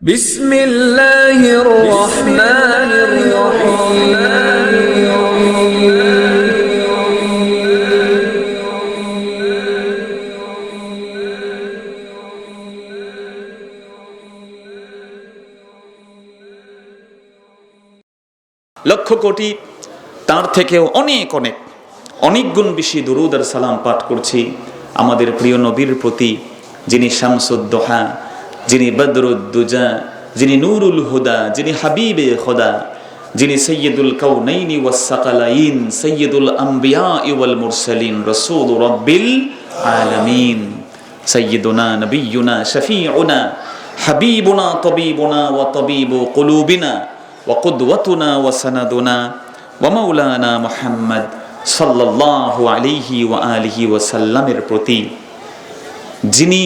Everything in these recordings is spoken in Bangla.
বিসমিল্লাহির রহমানির রহিম। লক্ষ কোটি তার থেকেও অনেক অনেক অনেক গুণ বেশি দুরূদ আর সালাম পাঠ করছি আমাদের প্রিয় নবীর প্রতি, যিনি শামসুদ্দোহা, যিনি বদরুদ্দুজা, যিনি নূরুল হুদা, যিনি হাবিবে খোদা, যিনি সৈয়দুল কাউনাইনি ওয়াস সাকালাইন, সৈয়দুল আম্বিয়া ওয়াল মুরসালিন, রাসূল রাব্বিল আলামিন, সৈয়দুনা নবিয়ুনা শফিউনা হাবিবুনা তবিবুনা ওয়া তবিবু কুলুবিনা ওয়া কুদওয়াতুনা ওয়া সানাদুনা ওয়া মাওলানা মুহাম্মদ সাল্লাল্লাহু আলাইহি ওয়া আলিহি ওয়া সাল্লামের প্রতি, যিনি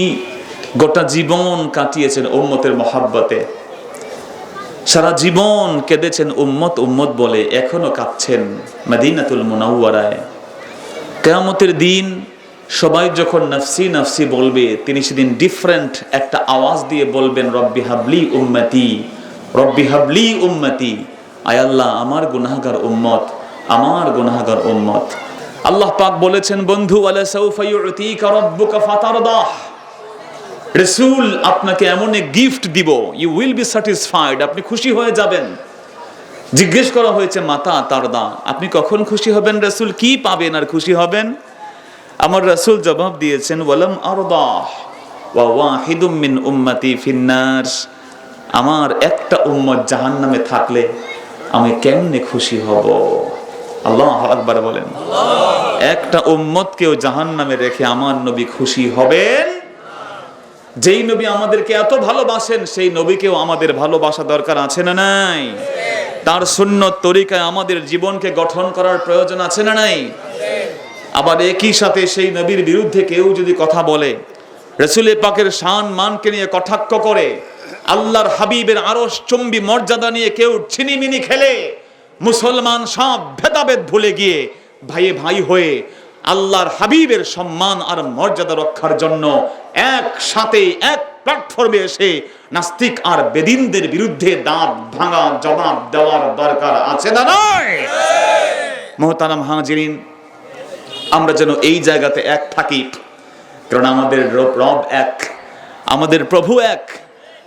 গোটা জীবন কাটিয়েছেন উম্মতের মহাব্বতে, সারা জীবন কেঁদেছেন উম্মত উম্মত বলে, এখনো কাঁদছেন মদিনাতুল মুনাওয়ারায়। কিয়ামতের দিন সবাই যখন নফসি নফসি বলবে, তিনি সেদিন ডিফারেন্ট একটা আওয়াজ দিয়ে বলবেন, রব্বি হাবলি উম্মতি, রব্বি হাবলি উম্মতি, আয় আল্লাহ আমার গুনাহগার উম্মত, আমার গুনাহগার উম্মত। আল্লাহ পাক বলেছেন, বন্ধু ওয়ালা সাউফা ইউতিকা রাব্বুকা ফাতারদাহ, রাসূল আপনাকে এমন এক গিফট দিব, ইউ উইল বি স্যাটিসফাইড, আপনি খুশি হয়ে যাবেন। জিজ্ঞেস করা হয়েছে মাতা তারদা, আপনি কখন খুশি হবেন রাসূল, কি পাবেন আর খুশি হবেন? আমার রাসূল জবাব দিয়েছেন, ওয়ালাম আরদাহ ওয়া ওয়াহিদুম মিন উম্মতি ফিন্নার, আমার একটা উম্মত জাহান্নামে থাকলে আমি কেমনে খুশি হব? আল্লাহু আকবার বলেন। একটা উম্মতকেও জাহান্নামে রেখে আমার নবী খুশি হবেন? যেই নবী আমাদেরকে এত ভালোবাসেন, সেই নবীকেও আমাদের ভালোবাসা দরকার আছে না নাই? তার সুন্নত তরিকায় আমাদের জীবনকে গঠন করার প্রয়োজন আছে না নাই? আবার একই সাথে সেই নবীর বিরুদ্ধে কেউ যদি কথা বলে, রাসূল পাকের শান মানকে নিয়ে কটাক্ষ করে, আল্লাহর হাবিবের আরশ চুম্বি মর্যাদা নিয়ে কেউ ছিনিমিনি খেলে, মুসলমান সব ভেদাভেদ ভুলে গিয়ে ভাইয়ে ভাই হয়ে আল্লাহর হাবিবের সম্মান আর মর্যাদা রক্ষার জন্য একসাথে এক প্ল্যাটফর্মে এসে নাস্তিক আর বেদিনদের বিরুদ্ধে দাঁত ভাঙা জবাব দেওয়ার দরকার আছে না নয়? মুহতারাম হাজিরিন, আমরা যেন এই জায়গাতে এক থাকি, কারণ আমাদের রব এক, আমাদের প্রভু এক,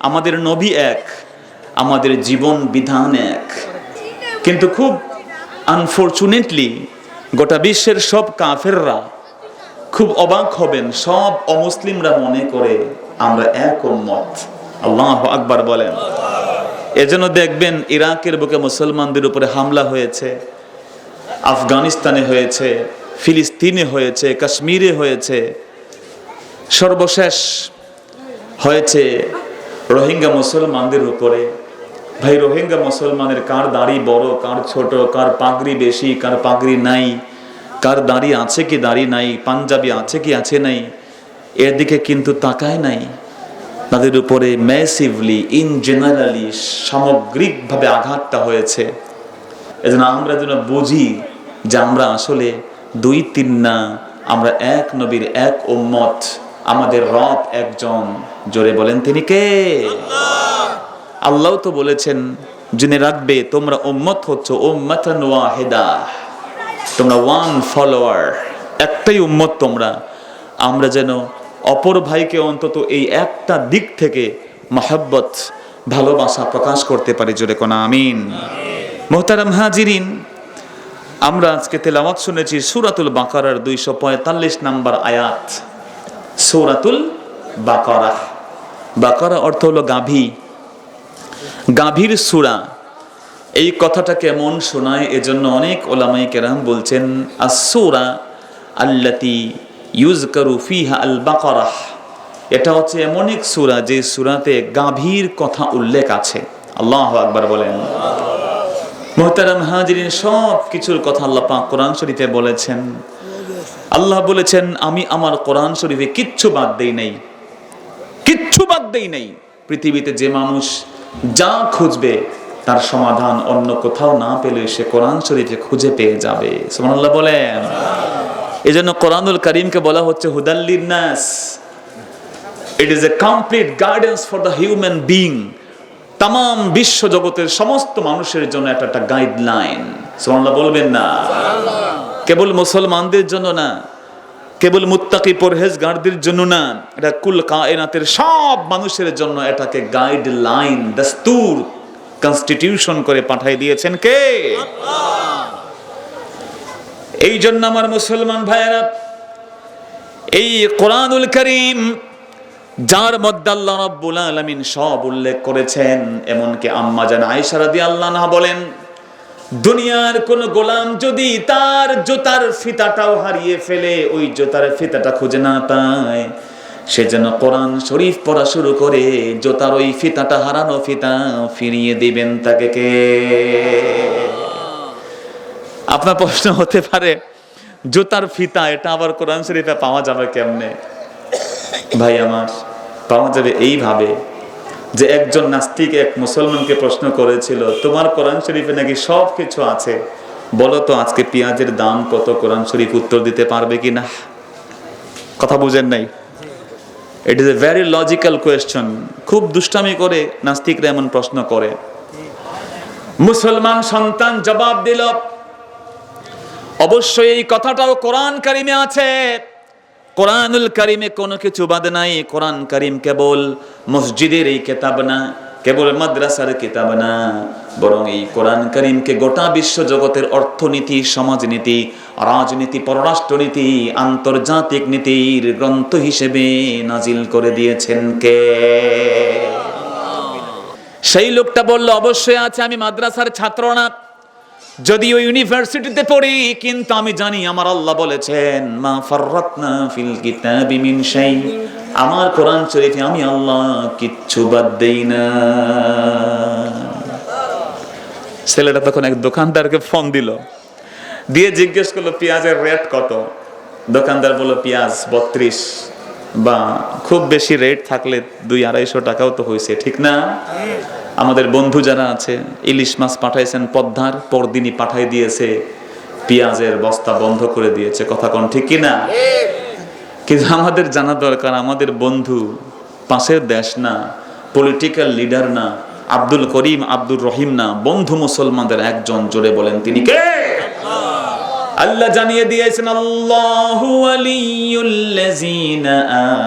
আমাদের নবী এক, আমাদের জীবন বিধান এক। কিন্তু খুব আনফরচুনেটলি গোটা বিশ্বের সব কাফেররা খুব অবাক হবেন, সব অমুসলিমরা মনে করে আমরা এক উম্মত। আল্লাহু আকবার বলেন। এজন্য দেখবেন ইরাকের বুকে মুসলমানদের উপরে হামলা হয়েছে, আফগানিস্তানে হয়েছে, ফিলিস্তিনে হয়েছে, কাশ্মীরে হয়েছে, সর্বশেষ হয়েছে রোহিঙ্গা মুসলমানদের উপরে। ভাই, রোহিঙ্গা মুসলমানের কার দাড়ি বড়, কার ছোট, কার পাগড়ি বেশি, কার পাগড়ি নাই, কার দাড়ি আছে কি দাড়ি নাই, পাঞ্জাবি আছে কি আছে নাই, এর দিকে কিন্তু তাকায় নাই। তাদের উপরে ম্যাসিভলি ইন জেনারেলি সামগ্রিকভাবে আঘাতটা হয়েছে। এজন্য আমরা যেন বুঝি যে আমরা আসলে দুই তিন না, আমরা এক নবীর এক উম্মত, আমাদের রব একজন। জোরে বলেন, তিনি কে? আল্লাহ তো বলেছেন, জেনে রাখবে তোমরা উম্মত হচ্ছ উম্মাতান ওয়াহিদা, তোমরা ওয়ান ফলোয়ার, একটাই উম্মত তোমরা। আমরা যেন অপর ভাইকে অন্তত এই একটা দিক থেকে মহব্বত, ভালোবাসা প্রকাশ করতে পারি। জোরে কোন আমিন। মুহতারাম হাজিরিন, আমরা আজকে তেলাওয়াত শুনেছি সূরাতুল বাকারার 245 নম্বর আয়াত। সূরাতুল বাকারা, বাকারা অর্থ হলো গাভী, গাভীর সূরা। এই কথাটা কেমন শোনায়, এজন্য অনেক ওলামায়ে কেরাম বলছেন, আস-সূরা আল্লাতী ইউযকারু ফিহা আল বাকারা, এটা হচ্ছে এমন এক সূরা যে সূরাতে গাভীর কথা উল্লেখ আছে। আল্লাহু আকবার বলেন। মুহতারাম হাজিরিন, সব কিছুর কথা আল্লাহ পাক কোরআন শরীফে বলেছেন। আল্লাহ বলেছেন, আমি আমার কোরআন শরীফে কিচ্ছু বাদ দেই নাই, কিচ্ছু বাদ দেই নাই। পৃথিবীতে যে মানুষ যা খুঁজবে তার সমাধান অন্য কোথাও না পেলে সে কোরআন শরীফে খুঁজে পেয়ে যাবে। সুবহানাল্লাহ বলেন। এজন্য কোরআনুল কারীমকে বলা হচ্ছে হুদাল লিন নাস, it is a complete guidance for the human being, তামাম বিশ্ব জগতের সমস্ত মানুষের জন্য একটা গাইডলাইন। সুবহানাল্লাহ বলবেন না? কেবল মুসলমানদের জন্য না, কেবল মুত্তাকি পরহেজগারদের জন্য না, এটা কুল কায়নাতের সব মানুষের জন্য এটাকে গাইডলাইন, দস্তুর, কনস্টিটিউশন করে পাঠিয়ে দিয়েছেন কে? আল্লাহ। এই জন্য আমার মুসলমান ভাইয়েরা, এই কোরআনুল কারীম যার মধ্যে আল্লাহ রাব্বুল আলামিন সব উল্লেখ করেছেন, এমনকি আম্মা জান আয়েশা রাদিয়াল্লাহু আনহা বলেন, দুনিয়ার কোন গোলাম যদি তার জুতার ফিতাটাও হারিয়ে ফেলে, ওই জুতার ফিতাটা খুঁজে না পায়, সে যেন কোরআন শরীফ পড়া শুরু করে জুতার ওই ফিতাটা, হারানো ফিতা ফিরিয়ে দিবেন তাকে কে? আপনার প্রশ্ন হতে পারে, জুতার ফিতা এটা আবার কোরআন শরীফে পাওয়া যাবে কেমনে? ভাই আমার, পাওয়া যাবে এইভাবে যে একজন নাস্তিক এক মুসলমানকে প্রশ্ন করেছিল, তোমার কোরআন শরীফে নাকি সব কিছু আছে, বলো তো আজকে পেঁয়াজের দাম কত? কোরআন শরীফ উত্তর দিতে পারবে কিনা? কথা বুঝেন নাই? It is a very logical question. খুব দুষ্টামি করে নাস্তিকরা এমন প্রশ্ন করে। মুসলমান সন্তান জবাব দিল, অবশ্যই এই কথাটাও কোরআন কারিমে আছে। কোরআনুল কারিমে কোনো কিছু বাদ নাই। কোরআন কারিম কেবল মসজিদের এই কিতাব না, কেবল মাদ্রাসার কিতাব না, বরং এই কোরআন কারিমকে গোটা বিশ্ব জগতের অর্থনীতি, সমাজনীতি, রাজনীতি, পররাষ্ট্রনীতি, আন্তর্জাতিক নীতির গ্রন্থ হিসেবে নাজিল করে দিয়েছেন কে? সেই লোকটা বলল, অবশ্যই আছে, আমি মাদ্রাসার ছাত্র না, যদিও ইউনিভার্সিটিতে পড়ি, কিন্তু আমি জানি আমার আল্লাহ বলেছেন, মা ফাররাতনা ফিল কিতাবি মিন শাই, আমার কোরআন শরীফে আমি আল্লাহ কিচ্ছু বাদ দেই না। ছেলেটা তখন এক দোকানদারকে ফোন দিল, দিয়ে জিজ্ঞেস করলো, পেঁয়াজের রেট কত? দোকানদার বলল, পেঁয়াজ 32, বা খুব বেশি রেট থাকলে 200-250 টাকাও তো হয়েছে, ঠিক না? আমাদের বন্ধু যারা আছে, ইলিশ মাছ পাঠাইছেন পদ্মার, পরদিনই পাঠাই দিয়েছে পেঁয়াজের বস্তা বন্ধ করে দিয়েছে। কথা কোন ঠিক কিনা? কিন্তু আমাদের জানা দরকার, আমাদের বন্ধু পাশের দেশ না, পলিটিক্যাল লিডার না, আব্দুল করিম আব্দুর রহিম না, বন্ধু মুসলমানদের একজন। জোরে বলেন তিনি কে? আল্লাহ জানিয়ে দিয়েছেন, আল্লাহু ওয়ালিয়ুল্লাযীনা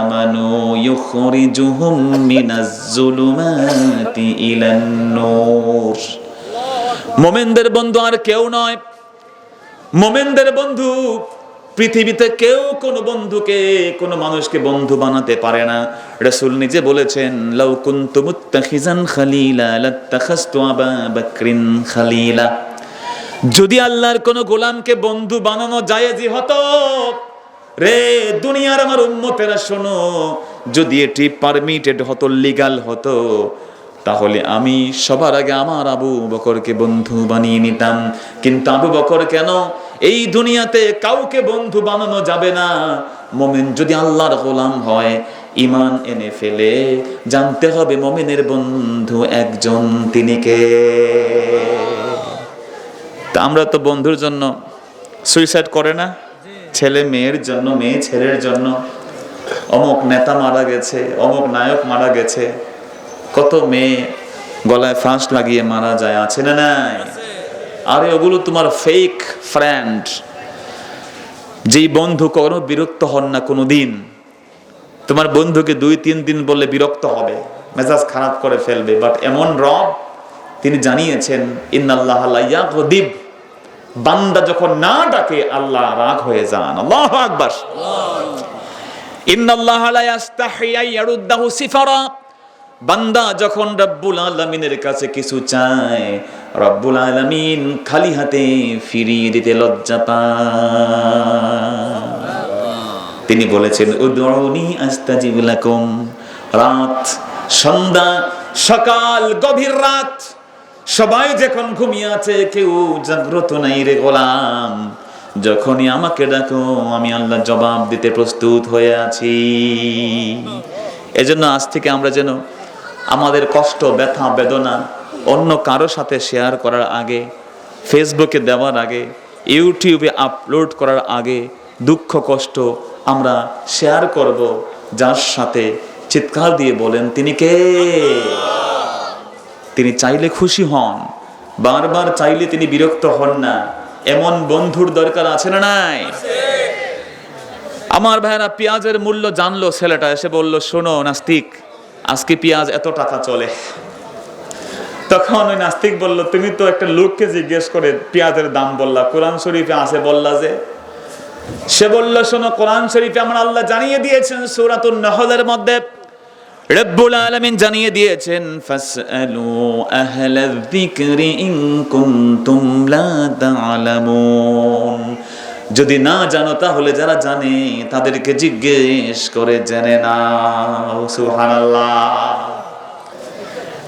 আমানু ইউখরিজুহুম মিনাজ যুলুমাতি ইলান নূর। মুমিনদের বন্ধু আর কেউ নয়। মুমিনদের বন্ধু পৃথিবীতে কেউ কোনো বন্ধুকে, কোনো মানুষকে বন্ধু বানাতে পারে না। রাসূল নিজে বলেছেন, লাউ কুনতু মুত্তাখিজান খালিলা লাত্তাখাযতু আবা বকরিন খালিলা। যদি আল্লাহর কোন গোলামকে বন্ধু বানানো জায়েজই হতো, রে দুনিয়ার আমার উম্মতেরা শোনো, যদি এটি পারমিটেড হতো, লিগাল হতো, তাহলে আমি সবার আগে আমার আবু বকরকে বন্ধু বানিয়ে নিতাম। কিন্তু আবু বকর কেন? এই দুনিয়াতে কাউকে বন্ধু বানানো যাবে না। মুমিন যদি আল্লাহর গোলাম হয়, ঈমান এনে ফেলে, জানতে হবে মুমিনের বন্ধু একজন, তিনি কে? আমরা তো বন্ধুর জন্য সুইসাইড করে না? ছেলে মেয়ের জন্য, মেয়ে ছেলের জন্য, অমুক নেতা মারা গেছে, অমুক নায়ক মারা গেছে, কত মেয়ে গলায় ফাঁস লাগিয়ে মারা যায়, আছে না নাই? আরে ওগুলো তোমার ফেক ফ্রেন্ড। যেই বন্ধু কোনো বিরক্ত হন না কোনো দিন, তোমার বন্ধুকে 2-3 দিন বললে বিরক্ত হবে, মেজাজ খারাপ করে ফেলবে, বাট এমন রব তিনি জানিয়েছেন, ইন্নাল্লাহা লা ইয়াগদিব, বান্দা যখন না ডাকে আল্লাহ রাগ হয়ে যান। আল্লাহু আকবার। ইন্নাল্লাহা লা ইস্তাহিয়া ইয়ারুদ্দাহু সিফারা, বান্দা যখন রব্বুল আলামিনের কাছে কিছু চায়, রব্বুল আলামিন খালি হাতে ফিরিয়ে দিতে লজ্জা পান। তিনি বলেছেন, উদউনি আস্তাজিব লাকুম। রাত, সন্ধ্যা, সকাল, গভীর রাত, সবাই যখন ঘুমিয়ে আছে, কেউ জাগ্রত নাই রে গোলাম, যখনই আমাকে ডাকো আমি আল্লাহ জবাব দিতে প্রস্তুত হয়ে আছি। এজন্য আজ থেকে আমরা যেন আমাদের কষ্ট, ব্যথা, বেদনা অন্য কারো সাথে শেয়ার করার আগে, ফেসবুকে দেওয়ার আগে, ইউটিউবে আপলোড করার আগে দুঃখ কষ্ট আমরা শেয়ার করব যার সাথে, চিৎকার দিয়ে বলেন তিনি কে? তিনি চাইলে খুশি হন, বারবার চাইলে তিনি বিরক্ত হন না। এমন বন্ধুর দরকার আছে না নাই? আমার ভাইরা পেঁয়াজের মূল্য জানলো, ছেলেটা এসে বলল, শোনো নাস্তিক, আজকে পেঁয়াজ এত টাকা চলে। তখন ওই নাস্তিক বলল, তুমি তো একটা লোককে জিজ্ঞেস করে পেঁয়াজের দাম বললা, কোরআন শরীফে আছে বললা যে? সে বলল, শোনো, কোরআন শরীফে আমার আল্লাহ জানিয়ে দিয়েছেন, সূরাতুন নহলের মধ্যে রব্বুল আলামিন জানিয়ে দিয়েছেন, ফাসআলু আহলায যিকরি ইন কুনতুম লা তা'লামুন। যদি না জানো তাহলে যারা জানে তাদেরকে জিজ্ঞেস করে জেনে নাও। সুবহানাল্লাহ।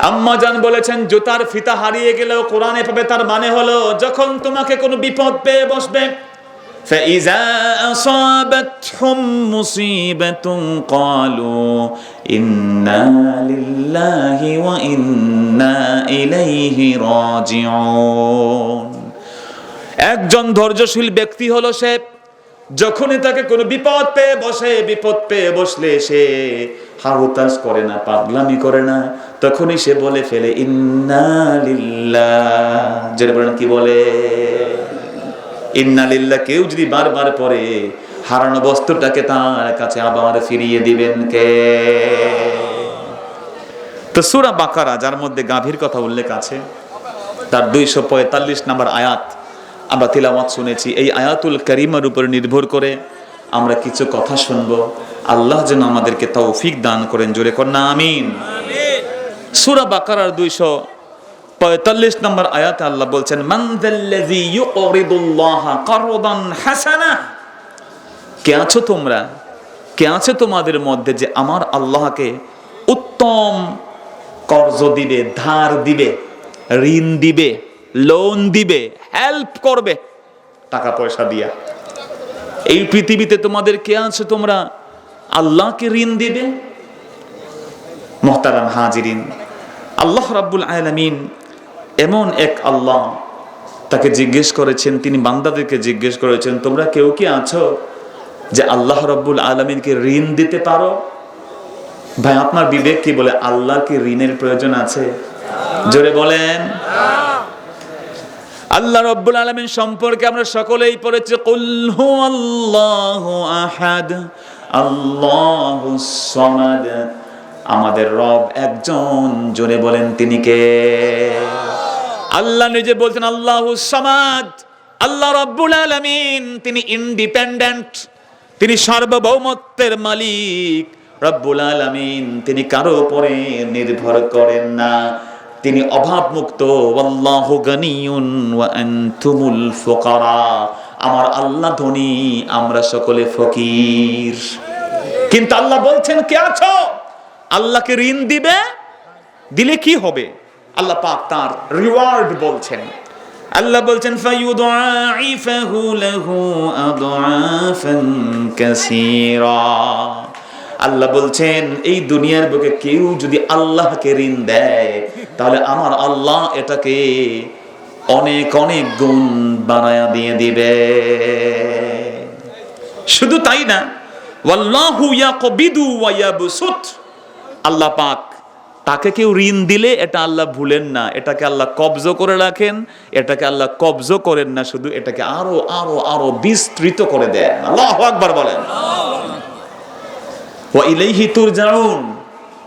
আম্মা জান বলেছেন, জুতার ফিতা হারিয়ে গেলেও কোরআনে পাবে, তার মানে হলো যখন তোমাকে কোনো বিপদ পেয়ে বসবে, فإذا أصابتهم مصيبة قالوا إنا لله وإنا إليه راجعون। একজন ধৈর্যশীল ব্যক্তি হলো সে, যখনই তাকে কোনো বিপদ পেয়ে বসে, বিপদ পেয়ে বসলে সে হাহুতাশ করে না, পাগলামি করে না, তখনই সে বলে ফেলে ইন্না লিল্লাহ। যারা বলেন কি বলে? ইন্না লিল্লাহ। কেউ যদি বারবার পড়ে, হারানো বস্তুটাকে তার কাছে আবার ফিরিয়ে দিবেন কে? তো সূরা বাকারা, যার মধ্যে গাভীর কথা উল্লেখ আছে, তার 245 নম্বর আয়াত আমরা তিলাওয়াত শুনেছি। এই আয়াতুল কারিমার উপর নির্ভর করে আমরা কিছু কথা শুনবো। আল্লাহ যেন আমাদেরকে তৌফিক দান করেন। জোরে কন্যা আমিন। সূরা বাকারার 245 নম্বর আয়াতে আল্লাহ বলছেন, মান যাল্লাযী ইউকরিদুল্লাহা কারদান হাসানা। কে আছো তোমরা, কে আছে তোমাদের মধ্যে যে আমার আল্লাহকে উত্তম কর্জ দিবে, ধার দিবে, ঋণ দিবে, লোন দিবে, হেল্প করবে টাকা পয়সা দিয়া? এই পৃথিবীতে তোমাদের কে আছে তোমরা আল্লাহকে ঋণ দিবে? মুহতারাম হাজিরিন, আল্লাহ রাব্বুল আলামিন এমন এক আল্লাহ, তাকে জিজ্ঞেস করেছেন, তিনি বান্দাদেরকে জিজ্ঞেস করেছেন, তোমরা কেউ কি আছো যে আল্লাহ রাব্বুল আলামিনকে ঋণ দিতে পারো? ভাই, আপনার বিবেক কি বলে আল্লাহকে ঋণের প্রয়োজন আছে? জোরে বলেন। আল্লাহ রাব্বুল আলামিন সম্পর্কে আমরা সকলেই পড়েছি, কুল হুয়াল্লাহু আহাদ আল্লাহুস সামাদ। আমাদের রব একজন, জোরে বলেন তিনি কে? আল্লাহ নিজে বলছেন আল্লাহুস সামাদ। আল্লাহ রাব্বুল আলামিন তিনি ইন্ডিপেন্ডেন্ট, তিনি সার্বভৌমত্বের মালিক। রব্বুল আলামিন তিনি কারো উপরে নির্ভর করেন না, তিনি অভাবমুক্ত। ওয়াল্লাহু গানিয়ুন ওয়া আনতুমুল ফুকারা। আমার আল্লাহ ধনী, আমরা সকলে ফকির। কিন্তু আল্লাহ বলছেন, কে আছো আল্লাহকে ঋণ দিবে? দিলে কি হবে? আল্লাহ পাক তার রিওয়ার্ড বলছেন। আল্লাহ বলছেন, ফায়ুদআইফাহু লাহু আদআফান কাসীরা। আল্লাহ বলছেন, এই দুনিয়ার বুকে কেউ যদি আল্লাহকে ঋণ দেয়, তাহলে আমার আল্লাহ এটাকে অনেক অনেক গুণ বানায়া দিয়ে দিবে। শুধু তাই না, ওয়াল্লাহু ইয়াকবিদু ওয়া ইয়াবসুত। আল্লাহ পাক তাকে কেউ ঋণ দিলে এটা আল্লাহ ভুলেন না, এটাকে আল্লাহ কবজ করে রাখেন, এটাকে আল্লাহ কবজ করেন না, শুধু এটাকে আরো আরো আরো বিস্তৃত করে দেন। আল্লাহু আকবার বলেন। ওয়া ইলাইহি তুরজাউন।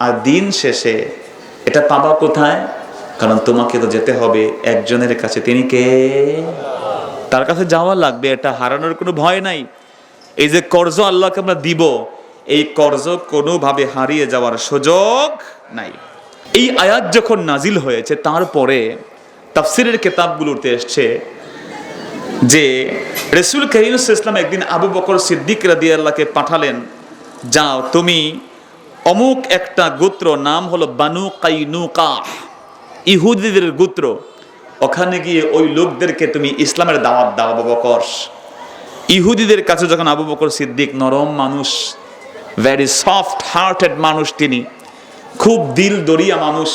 আর দিন শেষে এটা পাবা কোথায়? কারণ তোমাকে তো যেতে হবে একজনের কাছে। তিনি কে? তার কাছে যাওয়া লাগবে, এটা হারানোর কোনো ভয় নাই। এই যে কর্জ আল্লাহকে আমরা দিব, এই কর্জ কোনোভাবে হারিয়ে যাওয়ার সুযোগ নাই। এই আয়াত যখন নাজিল হয়েছে, তারপরে তাফসিরের কিতাবগুলোতে এসছে যে রাসূল কারীম সাল্লাল্লাহু আলাইহি ওয়াসাল্লাম একদিন আবু বকর সিদ্দিক রাদিয়াল্লাহকে পাঠালেন, যাও তুমি অমুক একটা গোত্র, নাম হলো বানু কাইনুকা, ইহুদিদের গোত্র, ওখানে গিয়ে ওই লোকদেরকে তুমি ইসলামের দাওয়াত দাও। আবু বকর ইহুদিদের কাছে যখন আবু বকর সিদ্দিক নরম মানুষ, ভেরি সফট হার্টেড মানুষ, তিনি খুব দিল দরিয়া মানুষ।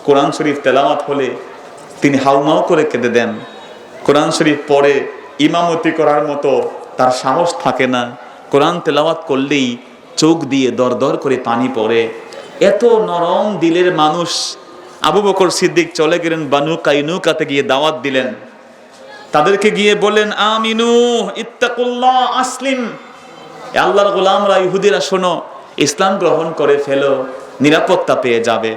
কোরআন শরীফ তেলাওয়াত হলে তিনি হাউমাউ করে কেঁদে দেন। কোরআন শরীফ পড়ে ইমামতি করার মতো তার সাহস থাকে না। কোরআন তেলাওয়াত করলেই চোখ দিয়ে দর দর করে পানি পড়ে। এত নরম দিলের মানুষ আবু বকর সিদ্দিক চলে গেলেন বানু কাইনুকাতে, গিয়ে দাওয়াত দিলেন। তাদেরকে গিয়ে বললেন, আমিনু ইত্তাকুল্লাহ আসলিম, আল্লাহর গোলামরা, ইহুদিরা শোনো, ইসলাম গ্রহণ করে ফেলো, নিরাপত্তা পেয়ে যাবে।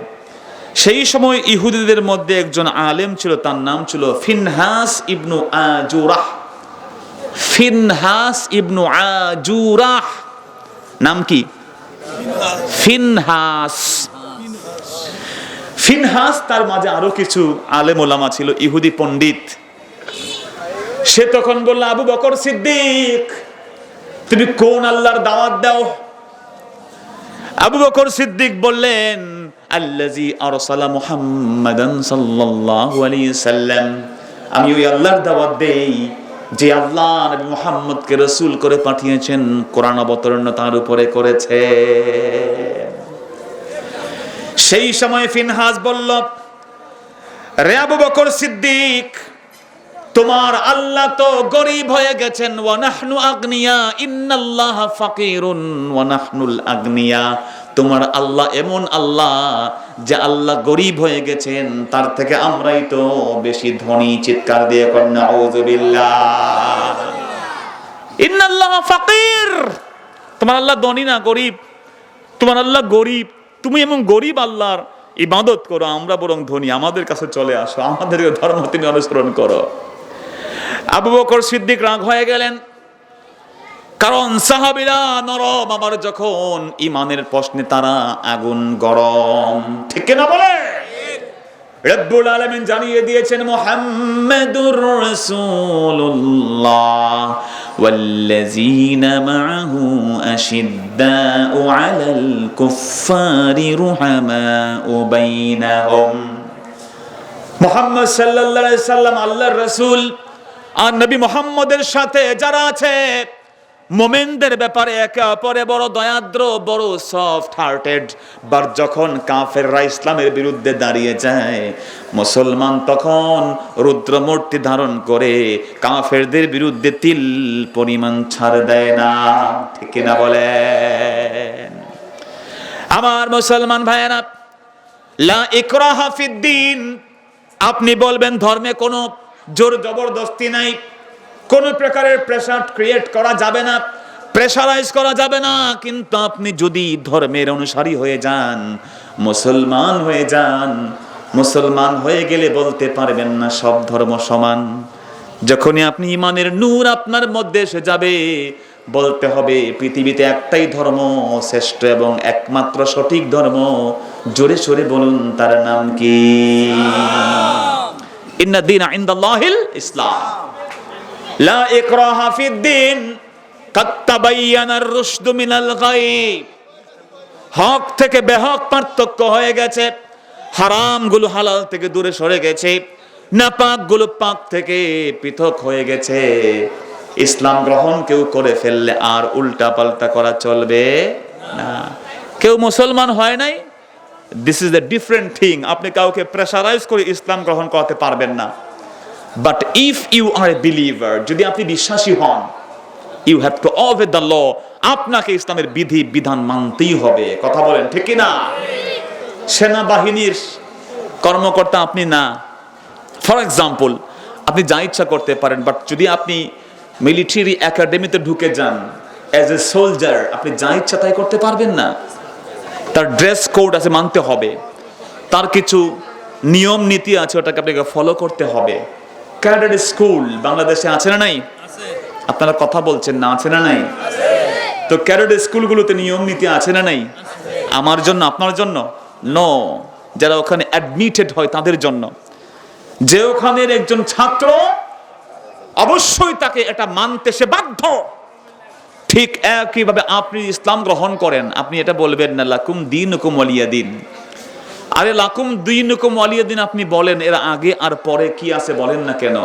সেই সময় ইহুদিদের মধ্যে একজন আলেম ছিল, তার নাম ছিল ফিনহাস ইবনু আজুরাহ। ফিনহাস ইবনু আজুরাহ, নাম কি? ফিনহাস। ফিনহাস, তার মাঝে আরো কিছু আলেম ওলামা ছিল, ইহুদি পণ্ডিত। সে তখন বলল, আবু বকর সিদ্দিক, তুমি কোন আল্লাহর দাওয়াত দাও? আবু বকর সিদ্দিক বললেন, আল্লাযী আরসালা মুহাম্মাদান সাল্লাল্লাহু আলাইহি সাল্লাম, আমি ওই আল্লাহর দাওয়াত দেই যে আল্লাহ নবী মুহাম্মদকে রাসূল করে পাঠিয়েছেন, কোরআন অবতীর্ণ তার উপরে করেছে। সেই সময় ফিনহাস বলল, রে আবু বকর সিদ্দিক, তোমার আল্লাহ তো গরীব হয়ে গেছেন, ওয়া নাহনু আগনিয়া, ইন্নাল্লাহা ফাকিরুন ওয়া নাহনুল আগনিয়া। তোমার আল্লাহ এমন আল্লাহ যে আল্লাহ গরীব হয়ে গেছেন, তার থেকে আমরাই তো বেশি ধনী। চিৎকার দিয়ে কন্যা নাউযুবিল্লাহ। ইন্নাল্লাহা ফাকির, তোমার আল্লাহ ধনী না, গরীব। তোমার আল্লাহ গরীব, তুমি এমন গরীব আল্লাহর ইবাদত করো, আমরা বরং ধনী, আমাদের কাছে চলে আসো, আমাদের ধর্ম তুমি অনুসরণ করো। আবু বকর সিদ্দিক রাগ হয়ে গেলেন, কারণ সাহাবীরা নরম, আবার যখন ইমানের প্রশ্নে তারা আগুন গরম। ঠিক কিনা বলে? রব্বুল আলামিন জানিয়ে দিয়েছেন, মুহাম্মাদুর রাসূলুল্লাহ ওয়াল্লাযীনা মাআহু আশিদ্দাউ আলাল কুফফারি রুহামাউ বাইনাহুম। মুহাম্মদ সাল্লাল্লাহু আলাইহি সাল্লাম আল্লাহর রাসূল, আর নবী মুহাম্মদের সাথে যারা আছে মোমেনদের ব্যাপারে একে অপরে বড় দয়াদ্র, বড় সফট হার্টেড। বার যখন কাফেররা ইসলামের বিরুদ্ধে দাঁড়িয়ে যায়, মুসলমান তখন রুদ্রমূর্তি ধারণ করে কাফেরদের বিরুদ্ধে তিল পরিমাণ ছাড় দেয় না। ঠিক কিনা বলেন? আমার মুসলমান ভাইয়েরা, লা ইকরাহা ফিদ্দিন, আপনি বলবেন ধর্মে কোনো জোর জবরদস্তি নাই, কোন প্রকারের প্রেসার ক্রিয়েট করা যাবে না, প্রেসারাইজ করা যাবে না। কিন্তু আপনি যদি ধর্মের অনুসারী হয়ে যান, মুসলমান হয়ে যান, মুসলমান হয়ে গেলে বলতে পারবেন না সব ধর্ম সমান। যখনই আপনি ইমানের নূর আপনার মধ্যে এসে যাবে, বলতে হবে পৃথিবীতে একটাই ধর্ম শ্রেষ্ঠ এবং একমাত্র সঠিক ধর্ম। জোরে সোরে বলুন, তার নাম কি? ইন্না দীনা ইনদাল্লাহিল ইসলাম, লা ইকরাহা ফিদ্দিন, কাদ তাবায়্যানার রুশদু মিনাল গাই। হক থেকে বেহক পার্থক্য হয়ে গেছে, হারামগুলো হালাল থেকে দূরে সরে গেছে, নাপাকগুলো পাক থেকে পৃথক হয়ে গেছে। ইসলাম গ্রহণ কেউ করে ফেললে আর উল্টা পাল্টা করা চলবে না। কেউ মুসলমান হয় নাই, this is the different thing. আপনি কাউকে প্রেসারাইজ করে ইসলাম গ্রহণ করতে পারবেন না। But if you are a believer, যদি আপনি বিশ্বাসী হন, you have to obey the law, আপনাকে ইসলামের বিধি বিধান মানতেই হবে। কথা বলেন ঠিক কি না? সেনাবাহিনীর কর্মকর্তা আপনি না, ফর এক্সাম্পল, আপনি যা ইচ্ছা করতে পারেন, বাট যদি আপনি মিলিটারি একাডেমিতে ঢুকে যান অ্যাজ এ সোলজার, আপনি যা ইচ্ছা তাই করতে পারবেন না। তার ড্রেস কোড আছে, মানতে হবে। তার কিছু নিয়ম নীতি আছে, ওটাকে আপনাকে ফলো করতে হবে। ক্যাডেট স্কুল বাংলাদেশে আছে না নাই? আপনারা কথা বলছেন না, আছে না নাই? তো ক্যাডেট স্কুলগুলোতে নিয়ম নীতি আছে না নাই? আমার জন্য, আপনার জন্য? নো, যারা ওখানে অ্যাডমিটেড হয় তাদের জন্য। যে ওখানের একজন ছাত্র, অবশ্যই তাকে এটা মানতে সে বাধ্য। ঠিক একইভাবে আপনি ইসলাম গ্রহণ করেন, আপনি এটা বলবেন না লাকুম দীনুকুম ওয়ালিয়া দিন। আরে লাকুম দীনুকুম ওয়ালিয়া দিন আপনি বলেন, এর আগে আর পরে কি আছে বলেন না কেন?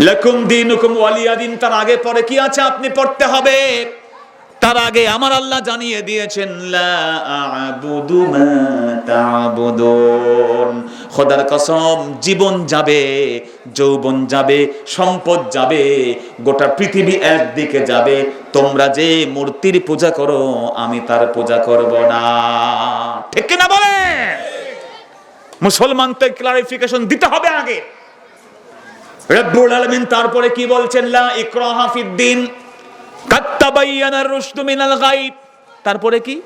লাকুম দীনুকুম ওয়ালিয়া দিন, তার আগে পরে কি আছে আপনি পড়তে হবে। তার আগে আমার আল্লাহ জানিয়ে দিয়েছেন, লা আ'বুদু মা তা'বুদুন। খোদার কসম, জীবন যাবে, যৌবন যাবে, সম্পদ যাবে, গোটা পৃথিবী একদিকে যাবে, তোমরা যে মূর্তির পূজা করো আমি তার পূজা করব না। ঠিক কি না বলে? মুসলমানকে ক্লারিফিকেশন দিতে হবে আগে। রব্বুল আলামিন তারপরে কি বলছেন, লা ইকরাহা ফিদ্দিন কাদ তাবায়্যানার রুশদু মিনাল গাই। তারপরে কি,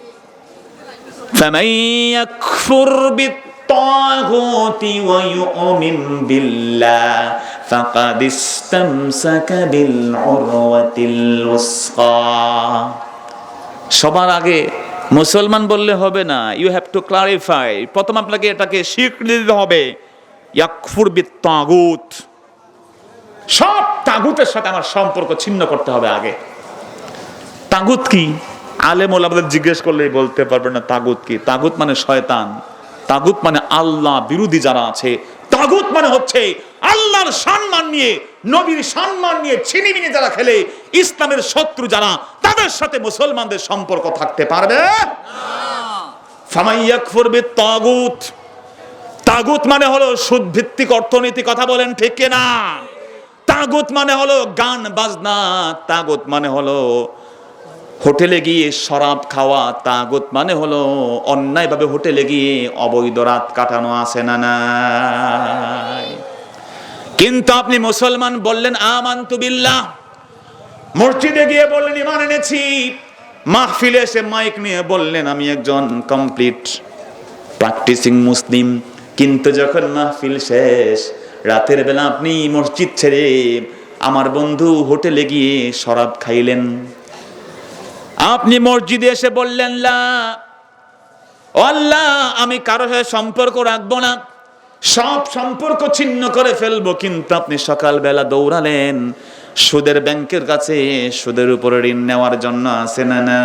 ফামান ইয়াকফুর বিত্তাগুতি ওয়া ইউমিন বিল্লাহ ফাকাদ ইসতামসাকা বিল উরওয়াতিল উসকা। সবার আগে মুসলমান বললে হবে না, ইউ হ্যাভ টু ক্লারিফাই। প্রথম আপনাকে এটাকে স্বীকৃতি দিতে হবে, ইয়াকফুর বিত্তাগুত, সব তাগুতের সাথে আমার সম্পর্ক ছিন্ন করতে হবে আগে। তাগুত কি? আলেম ওলামাদের জিজ্ঞেস করলেই বলতে পারবে না তাগুত কি। তাগুত মানে শয়তান, তাগুত মানে আল্লাহ বিরোধী যারা আছে, তাগুত মানে হচ্ছে আল্লাহর সম্মান নিয়ে, নবীর সম্মান নিয়ে ছিনিমিনি যারা খেলে, ইসলামের শত্রু যারা, তাদের সাথে মুসলমানদের সম্পর্ক থাকতে পারবে না। ফামান ইয়াকফুর বিত্তাগুত, তাগুত মানে হলো সুদ ভিত্তিক অর্থনীতি, কথা বলেন ঠিক কিনা? তাগুত মানে হলো গান বাজনা, তাগুত মানে হলো হোটেলে গিয়ে শরাব খাওয়া, তাগুত মানে হলো অন্যায়ভাবে হোটেলে গিয়ে অবৈধ রাত কাটানো, আছে না নাই? কিন্তু আপনি মুসলমান বললেন আমানতু বিল্লাহ, মসজিদে গিয়ে বললেন ঈমান এনেছি, মাহফিলে এসে মাইক নিয়ে বললেন আমি একজন কমপ্লিট প্র্যাকটিসিং মুসলিম, কিন্তু যখন মাহফিল শেষ, রাতের বেলা আপনি মসজিদ ছেড়ে আমার বন্ধু হোটেলে গিয়ে শরাব খাইলেন। আপনি মসজিদে এসে বললেন লা আল্লাহ, আমি কারো সাথে সম্পর্ক রাখবো না, সব সম্পর্ক ছিন্ন করে ফেলবো, কিন্তু আপনি সকালবেলা দৌড়ালেন সুদের ব্যাংকের কাছে, সুদের উপরে ঋণ নেওয়ার জন্য, আছে না না?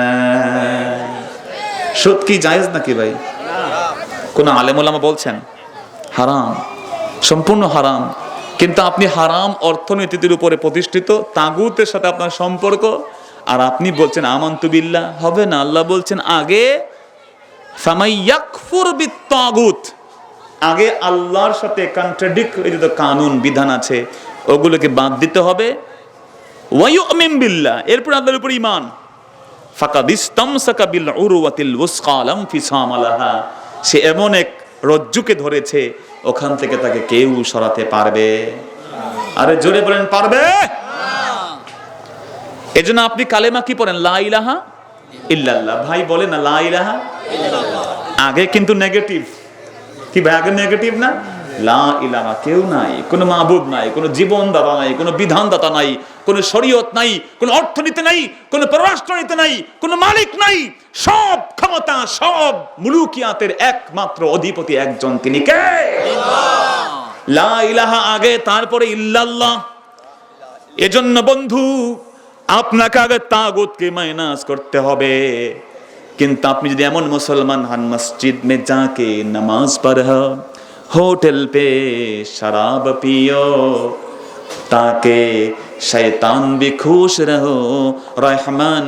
সুদ কি জায়েজ নাকি ভাই? কোন আলেম ওলামা বলছেন হারাম, সম্পূর্ণ হারাম। কিন্তু আপনি হারাম অর্থনীতির উপরে প্রতিষ্ঠিত তাগুতের সাথে আপনার সম্পর্ক, আর আপনি বলছেন আমানতু বিল্লাহ। হবে না। আল্লাহ বলছেন আগে ফামান ইয়াকফুর বিত্তাগুত, আগে আল্লাহর সাথে কন্ট্রাডিক্টরি যে কানুন বিধান আছে ওগুলোকে বাদ দিতে হবে, ওয়া ইউমিন বিল্লাহ, এরপর আল্লাহর উপর ঈমান। ফাকাদ ইসতামসাকা বিল উরওয়াতিল উসকা লাম ফিসাম লাহা, সে এমন এক রজ্জুকে ধরেছে ওখান থেকে তাকে কেউ সরাতে পারবে। আরে জোরে বলেন পারবে? এজন্য আপনি কালেমা কি পড়েন? লা ইলাহা ইল্লাল্লাহ। ভাই বলে না লা ইলাহা ইল্লাল্লাহ, আগে কিন্তু নেগেটিভ। কি ভাই আগে নেগেটিভ না? লা ইলাহা, কেউ নাই, কোনো মাবুদ নাই, কোনো জীবনদাতা নাই, কোনো বিধানদাতা নাই, কোনো শরীয়ত নাই, কোনো অর্থনীতি নাই, কোনো পররাষ্ট্রনীতি নাই, কোনো মালিক নাই, সব ক্ষমতা, সব মুলুকিয়াতের একমাত্র অধিপতি একজন, তিনি কে? লা ইলাহা আগে, তারপরে ইল্লাল্লাহ। এজন্য বন্ধু আপনাকে আগে তাগুতকে মাইনাস করতে হবে। কিন্তু আপনি যদি এমন মুসলমান হন, মসজিদ মে যাকে নমাজ পড়হ, होटल पे शराब पियो, ताके शैतान भी खुश रहो, रहमान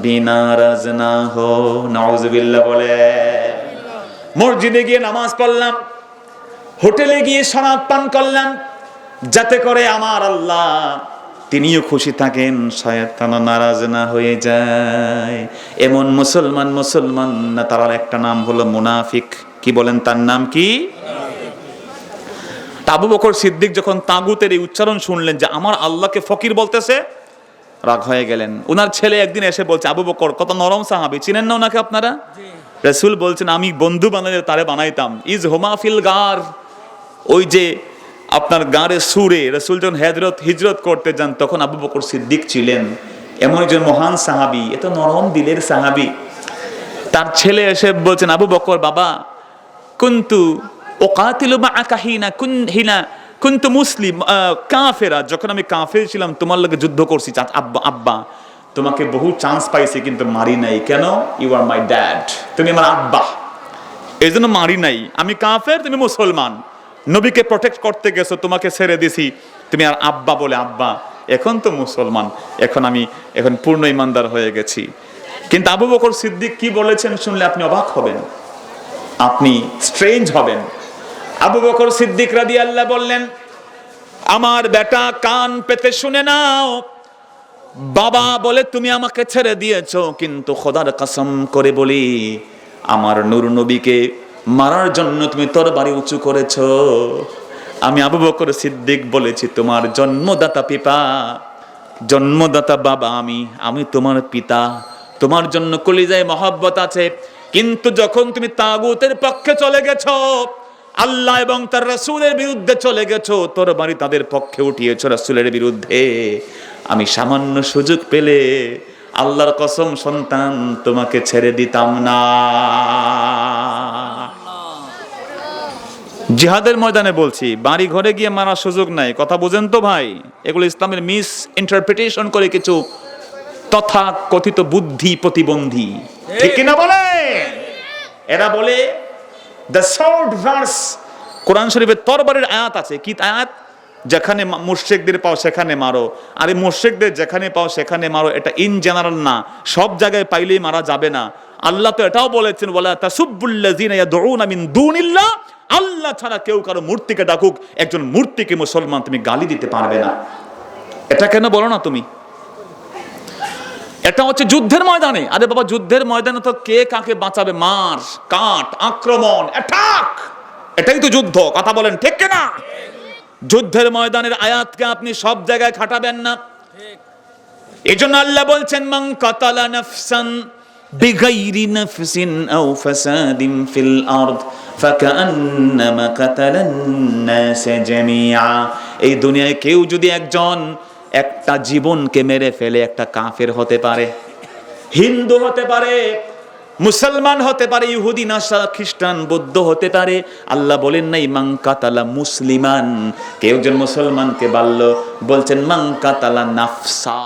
भी नाराज ना हो। नाउजुबिल्लाह बोले। মসজিদে গিয়ে নামাজ পড়লাম, হোটেলে গিয়ে শরাব পান করলাম, যাতে করে আমার আল্লাহ তিনিও খুশি থাকেন, শয়তান নারাজ না হয়ে যায়। এমন মুসলমান না, তার একটা নাম হলো মুনাফিক। কি বলেন তার নাম কি? আবু বকর সিদ্দিক যখন তাগুতের এই উচ্চারণ শুনলেন যে আমার আল্লাহকে ফকির বলতেছে, রাগ হয়ে গেলেন। ওনার ছেলে একদিন এসে বলছে, আবু বকর কত নরম সাহাবী, চিনেন না ওনাকে আপনারা? রাসূল বলছেন আমি বন্ধু বানালে তারে বানাইতাম। ইজ হুমা ফিল গার, ওই যে আপনার গারে সুরে রাসূল যখন হিজরত করতে যান তখন আবু বকর সিদ্দিক ছিলেন। এমন একজন মহান সাহাবী, এত নরম দিলের সাহাবী। তার ছেলে এসে বলছেন, আবু বকর বাবা, কুনতু উকাতিলু মাআকা হিনা কুনতু মুসলিম কাফেরা, যখন আমি কাফের ছিলাম তোমার লগে যুদ্ধ করছি। আব্বা তোমাকে বহু চান্স পাইছি কিন্তু মারি নাই। কেন? ইউ আর মাই ড্যাড, তুমি আমার আব্বা, এই জন্য মারি নাই। আমি কাফের, তুমি মুসলমান, নবীকে প্রোটেক্ট করতে গেছো, তোমাকে ছেড়ে দিছি, তুমি আর আব্বা বলে আব্বা। এখন তো মুসলমান, এখন পূর্ণ ইমানদার হয়ে গেছি। কিন্তু আবু বকর সিদ্দিক কি বলেছেন শুনলে আপনি অবাক হবেন, আপনি স্ট্রেঞ্জ হবেন। আবু বকর সিদ্দিক রাদিয়াল্লাহু বললেন, আমার বেটা কান পেতে শুনে নাও, বাবা বলে তুমি আমাকে ছেড়ে দিয়েছো, কিন্তু খোদার কসম করে বলি আমার নূর নবীকে মারার জন্য তুমি তরবারি উঁচু করেছো। আমি আবু বকর সিদ্দিক বলেছি, তোমার জন্মদাতা পিতা, জন্মদাতা বাবা আমি তোমার পিতা, তোমার জন্য কলিজায় মহব্বত আছে। কিন্তু যখন তুমি তাগুতের পক্ষে চলে গেছো, আল্লাহ এবং তার রাসূলের বিরুদ্ধে চলে গেছো, তরবারি তাদের পক্ষে উঠিয়েছো রাসূলের বিরুদ্ধে, আমি সামান্য সুযোগ পেলে আল্লাহর কসম সন্তান তোমাকে ছেড়ে দিতাম না। জিহাদের ময়দানে বলছি, বাড়ি ঘরে গিয়ে মারার সুযোগ নাই। কথা বুঝেন তো ভাই? এগুলো ইসলামের মিস ইন্টারপ্রিটেশন করে কিছু তথা কথিত বুদ্ধি প্রতিবন্ধী, ঠিক কিনা বলে? এরা বলে দ্য শর্ট ভার্স, কোরআন শরীফের তরবারির আয়াত আছে। কি আয়াত? যেখানে মুশরিকদের পাও সেখানে মারো। আরে মুশরিকদের যেখানে পাও সেখানে মারো, এটা ইন জেনারেল না, সব জায়গায় পাইলেই মারা যাবে না। আল্লাহ তো এটাও বলেছেন, ওয়ালা তাসুব্বুল্লাযিনা ইয়াদউনা মিন দুনিল্লাহ, আল্লাহ ছাড়া কেউ কারো মূর্তিকে ডাকুক, একজন মূর্তিকে মুসলমান তুমি গালি দিতে পারবে না। এটা কেন বলো না তুমি? এটা হচ্ছে যুদ্ধের ময়দানে। আরে বাবা, যুদ্ধের ময়দানে তো কে কাকে বাঁচাবে? মার কাট, আক্রমণ, অ্যাটাক, এটাই তো যুদ্ধ। কথা বলেন ঠিক কিনা? যুদ্ধের ময়দানের আয়াতকে আপনি সব জায়গায় খাটাবেন না। এজন্য আল্লাহ বলছেন, মান কাতালা নাফসান বিগাইরি নাফসিন আও ফাসাদিন ফিল আরদ ফাকান্নামা কাতালান নাস জামিআ। এই দুনিয়ায় কেউ যদি একজন একটা জীবনকে মেরে ফেলে, একটা কাফের হতে পারে, হিন্দু হতে পারে, মুসলমান হতে পারে, ইহুদি, নাসারা, খ্রিস্টান, বৌদ্ধ হতে পারে। আল্লাহ বলেন নাই মান কাতালা মুসলিমান, কেউ একজন মুসলমানকে বাল্য, বলছেন মান কাতালা নাফসা।